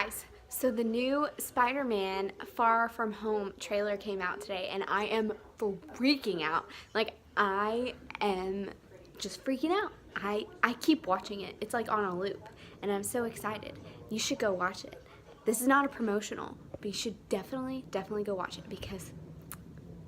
Guys, so the new Spider-Man Far From Home trailer came out today, and I am freaking out. Like, I am just freaking out. I keep watching it. It's like on a loop, and I'm so excited. You should go watch it. This is not a promotional, but you should definitely go watch it because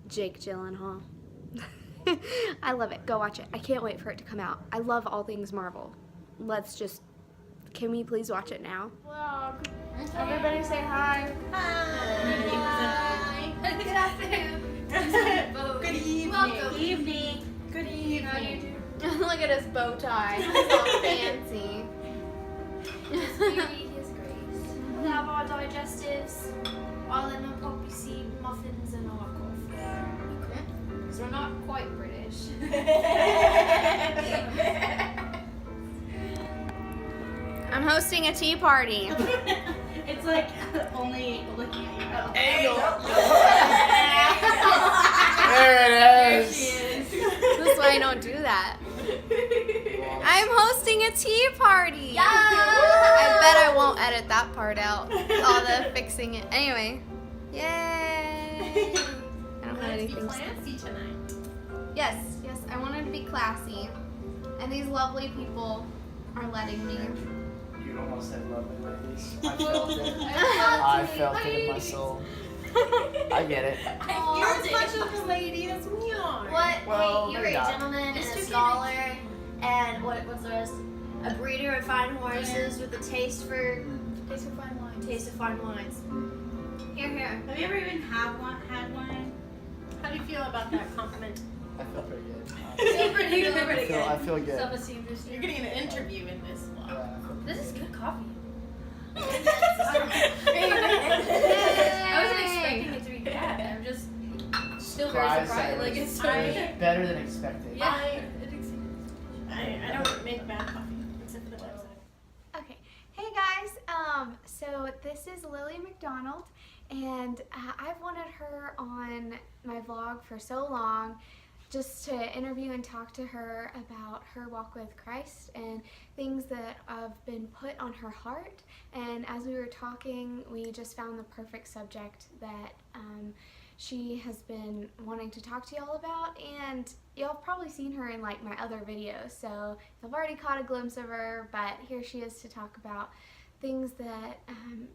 Jake Gyllenhaal. I love it. Go watch it. I can't wait for it to come out. I love all things Marvel. Can we please watch it now? Vlog. Everybody say hi. Hi. Good afternoon. Good evening. Welcome. Good evening. Look at his bow tie. It's all fancy. His beauty, His grace. We have our digestives, our lemon poppy seed muffins, and our coffee. Okay. So we're not quite British. I'm hosting a tea party. It's like only looking at you. There it is. This is why I don't do that. I'm hosting a tea party. Yeah. I bet I won't edit that part out. All the fixing it. Anyway. Yay. I don't have anything to say. Classy tonight. Yes, I wanted to be classy. And these lovely people are letting me. You almost said lovely ladies. I felt it. I I felt it in my soul. I get it. You're as much of a lady as we are. What? Well, Hey, you're maybe a not. gentleman and a Mr. scholar, and what's the rest? A breeder of fine horses with a taste for fine wines. Taste of fine wines. Here. Have you ever even had one? How do you feel about that compliment? I feel pretty good. I feel good. Self-esteem booster. You're getting an interview in this vlog. Yeah, I feel good. This is good coffee. I I wasn't expecting it to be bad. I'm just still very Surprised surprised. that Like it it's was so better than expected. Yeah. I don't make bad coffee except for the website. Okay. Hey guys. So this is Lillie McDonald, and I've wanted her on my vlog for so long, just to interview and talk to her about her walk with Christ and things that have been put on her heart. And as we were talking, we just found the perfect subject that she has been wanting to talk to y'all about, and y'all have probably seen her in like my other videos, so you've already caught a glimpse of her, but here she is to talk about things that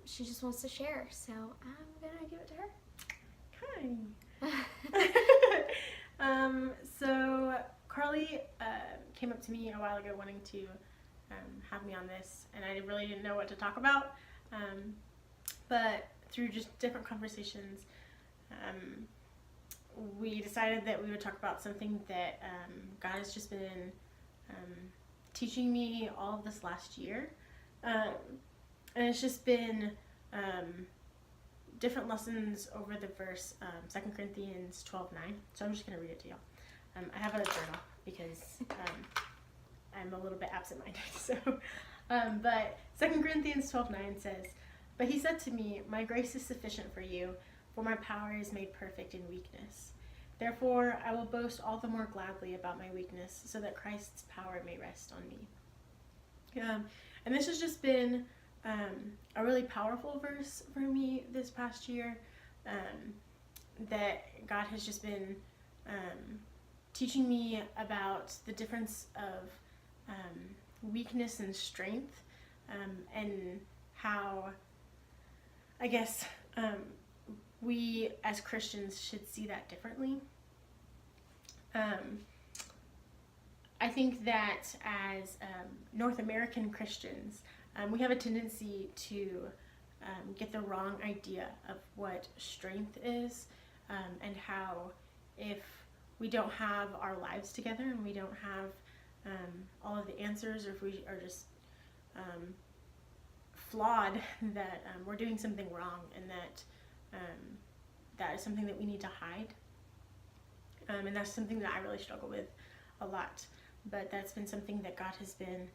she just wants to share. So I'm gonna give it to her. So Carly came up to me a while ago wanting to have me on this, and I really didn't know what to talk about. But through just different conversations, we decided that we would talk about something that God has just been teaching me all of this last year. And it's just been different lessons over the verse 2 Corinthians 12:9. So I'm just going to read it to y'all. I have a journal because I'm a little bit absent-minded. So, but 2 Corinthians 12:9 says, "But he said to me, my grace is sufficient for you, for my power is made perfect in weakness. Therefore, I will boast all the more gladly about my weakness, so that Christ's power may rest on me." And this has just been a really powerful verse for me this past year, that God has just been teaching me about the difference of weakness and strength, and how, I guess, we as Christians should see that differently. I think that as North American Christians, we have a tendency to get the wrong idea of what strength is, and how if we don't have our lives together and we don't have all of the answers, or if we are just flawed, that we're doing something wrong, and that that is something that we need to hide. And that's something that I really struggle with a lot. But that's been something that God has been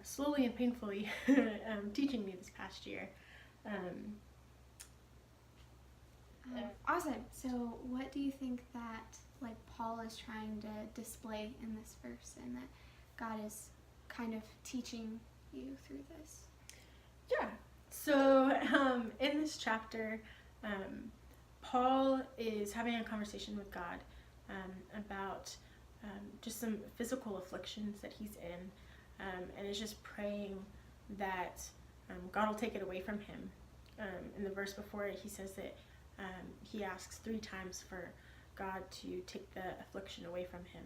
slowly and painfully teaching me this past year. Awesome. So what do you think that like Paul is trying to display in this verse, and that God is kind of teaching you through this? Yeah. So this chapter, Paul is having a conversation with God about just some physical afflictions that he's in, and is just praying that God will take it away from him. In the verse before it, he says that he asks 3 times for God to take the affliction away from him,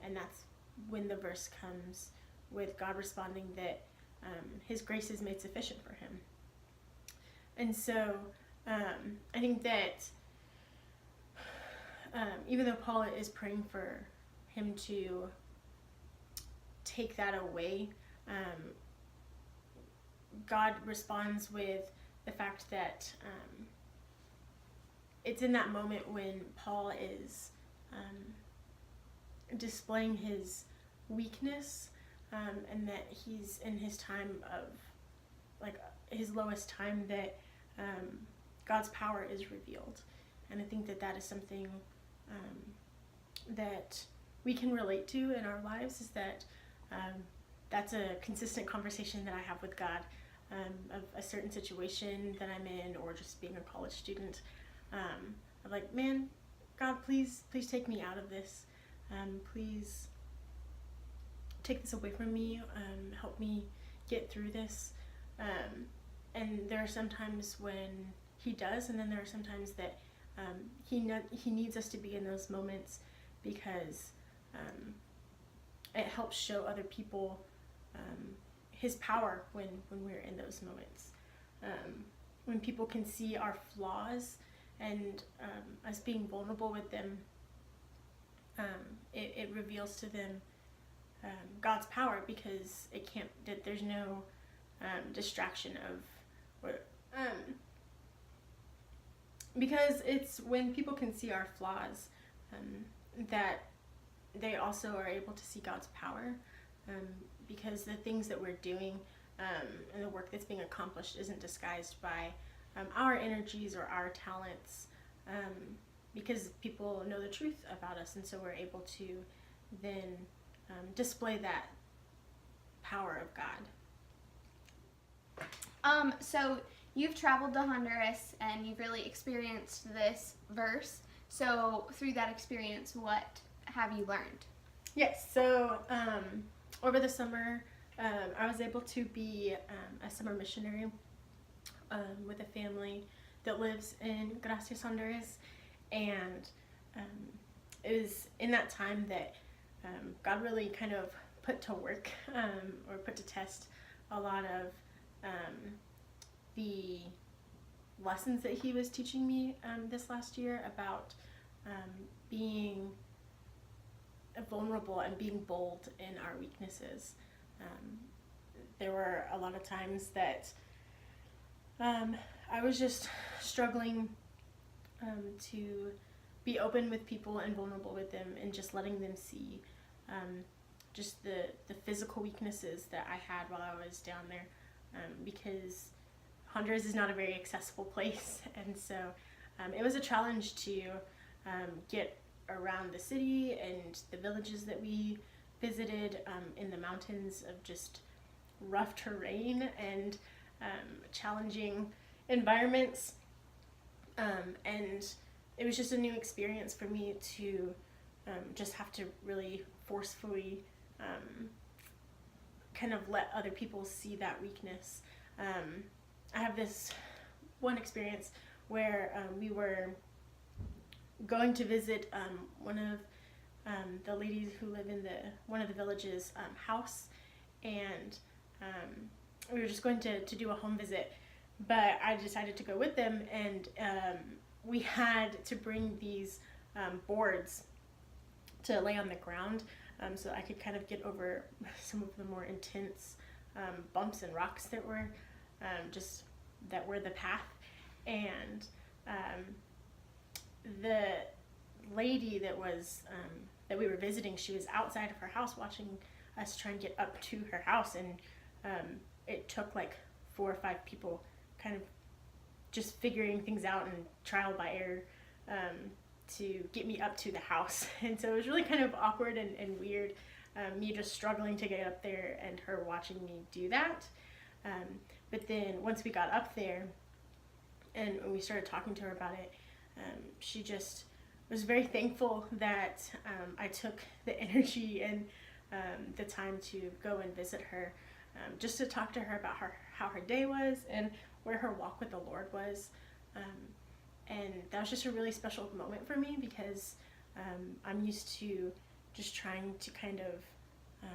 and that's when the verse comes with God responding that his grace is made sufficient for him. And so I think that even though Paul is praying for him to take that away, God responds with the fact that it's in that moment when Paul is displaying his weakness, and that he's in his time of, like, his lowest time, that God's power is revealed. And I think that that is something that we can relate to in our lives, is that that's a consistent conversation that I have with God, of a certain situation that I'm in, or just being a college student. I'm like, man, God, please take me out of this. Please take this away from me. Help me get through this. And there are some times when he does, and then there are some times that he needs us to be in those moments, because it helps show other people his power when we're in those moments. When people can see our flaws and us being vulnerable with them, it reveals to them God's power, because there's no distraction of, because it's when people can see our flaws that they also are able to see God's power, because the things that we're doing and the work that's being accomplished isn't disguised by our energies or our talents, because people know the truth about us, and so we're able to then display that power of God. So you've traveled to Honduras and you've really experienced this verse. So through that experience, what have you learned? Yes, so over the summer, I was able to be a summer missionary with a family that lives in Gracias, Honduras, and it was in that time that God really kind of put to work, or put to test a lot of the lessons that he was teaching me this last year about being vulnerable and being bold in our weaknesses. There were a lot of times that I was just struggling to be open with people and vulnerable with them, and just letting them see just the physical weaknesses that I had while I was down there, because Honduras is not a very accessible place, and so it was a challenge to get around the city and the villages that we visited, in the mountains of just rough terrain and challenging environments, and it was just a new experience for me to just have to really forcefully kind of let other people see that weakness. I have this one experience where we were going to visit one of the ladies who live in one of the villages' house, and we were just going to do a home visit, but I decided to go with them, and we had to bring these boards to lay on the ground, so I could kind of get over some of the more intense bumps and rocks that were the path. And the lady that we were visiting, she was outside of her house watching us try and get up to her house, and it took like 4 or 5 people kind of just figuring things out and trial by error to get me up to the house. And so it was really kind of awkward and weird, me just struggling to get up there and her watching me do that. But then once we got up there, And when we started talking to her about it, she just was very thankful that I took the energy and the time to go and visit her, just to talk to her about how her day was and where her walk with the Lord was. And that was just a really special moment for me, because I'm used to just trying to kind of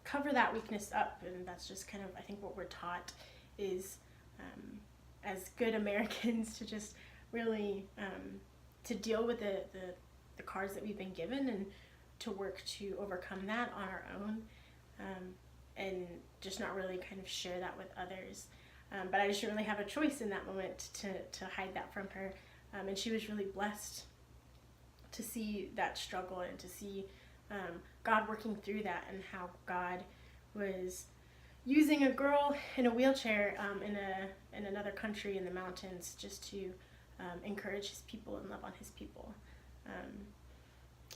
cover that weakness up, and that's just kind of, I think, what we're taught is as good Americans to just really to deal with the cards that we've been given and to work to overcome that on our own, and just not really kind of share that with others. But I just didn't really have a choice in that moment to hide that from her, and she was really blessed to see that struggle and to see God working through that, and how God was using a girl in a wheelchair in another country in the mountains just to encourage his people and love on his people.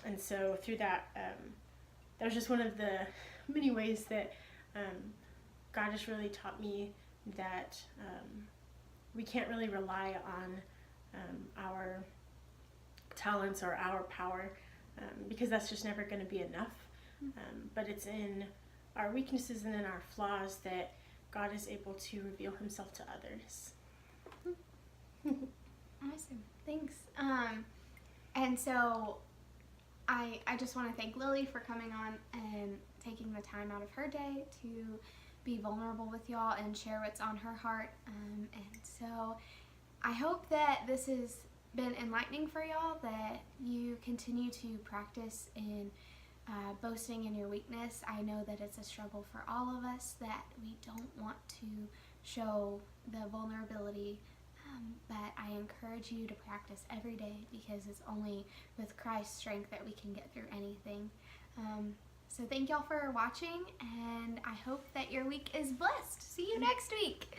And so through that, that was just one of the many ways that God just really taught me that we can't really rely on our talents or our power, because that's just never going to be enough. But it's in our weaknesses and in our flaws that God is able to reveal himself to others. Awesome. Thanks. And so I just want to thank Lillie for coming on and taking the time out of her day to be vulnerable with y'all and share what's on her heart. And so I hope that this has been enlightening for y'all, that you continue to practice in boasting in your weakness. I know that it's a struggle for all of us, that we don't want to show the vulnerability, but I encourage you to practice every day, because it's only with Christ's strength that we can get through anything. So thank y'all for watching, and I hope that your week is blessed. See you next week.